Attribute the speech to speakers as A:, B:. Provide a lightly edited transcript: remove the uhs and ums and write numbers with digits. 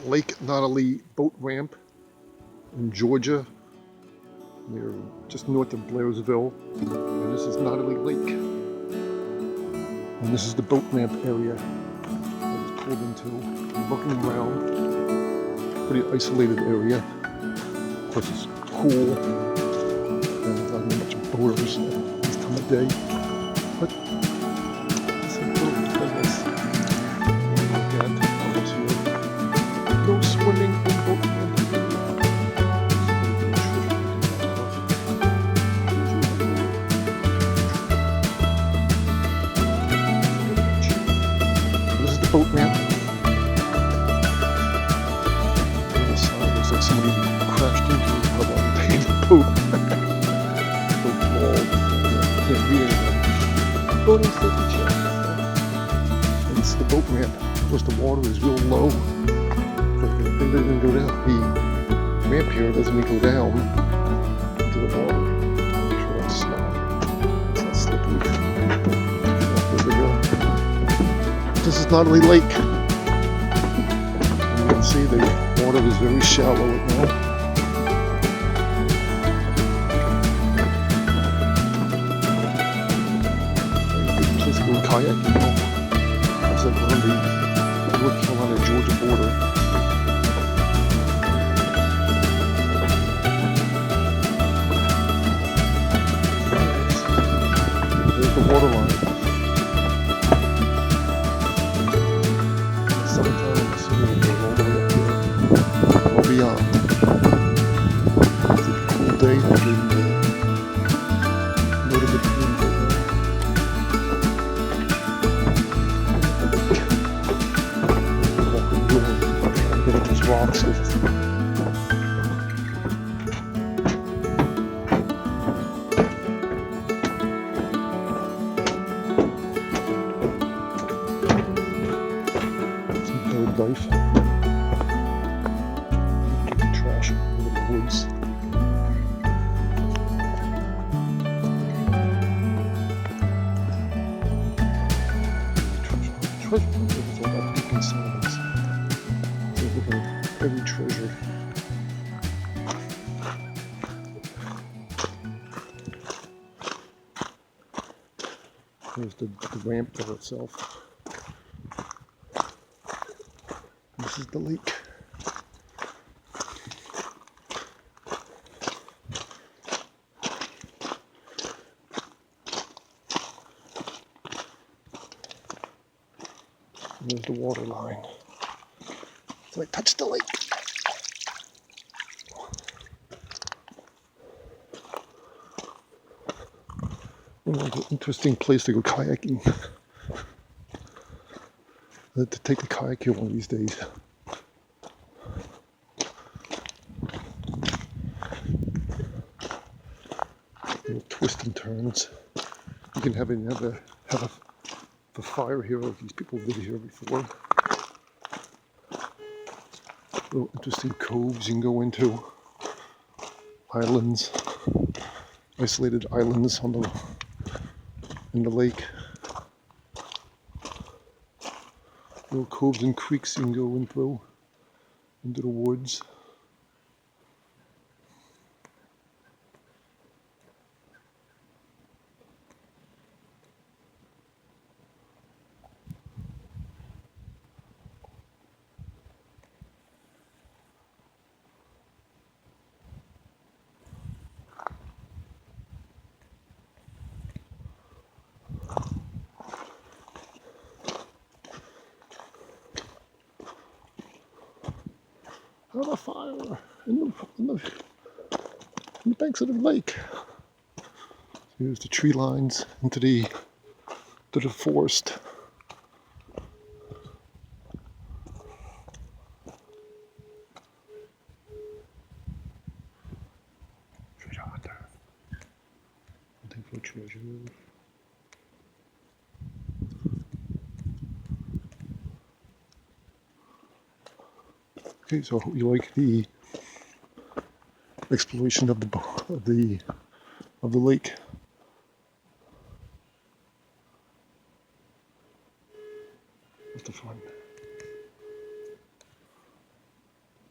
A: Lake Nottely boat ramp in Georgia, near just north of Blairsville. And this is Nottely Lake. And this is the boat ramp area I just pulled into. I'm looking around, pretty isolated area. Of course it's cool, and not much boaters at this time of day. But it's a little place look at almost here. No swimming in boat ramp. This is the boat ramp. The side looks like somebody crashed into it while they painted the boat. Boat wall. Can't read anything. Boating safety check. And this is the boat ramp. Of course, the water is real low. But it doesn't go down. The ramp here doesn't even go down into the water. I'm sure that's slide. It's not slippery. There we go. This is Nottely Lake. And you can see the water is very shallow right now. Just go kayaking now. It's like on the North Carolina-Georgia border. There's the water line. Summertime, so we're going all the way up there, or beyond. It's a cool day. I'm in the middle of the pool right now. Walking down, trying to get up these rocks. Life. Trash in the woods. Treasure hunt is all about picking signs. So look at every treasure. Here's the ramp there itself. This is the lake. And there's the water line. So I touched the lake. It's an interesting place to go kayaking. I'd like to take a kayak here one of these days. Little twists and turns. You can have a fire here. These people lived here before. Little interesting coves you can go into. Islands, isolated islands in the lake. Little coves and creeks you can go in through into the woods. Have a fire in the banks of the lake. Here's the tree lines into the forest. Treasure hunter. Hunting for treasure. Okay, so I hope you like the exploration of the lake.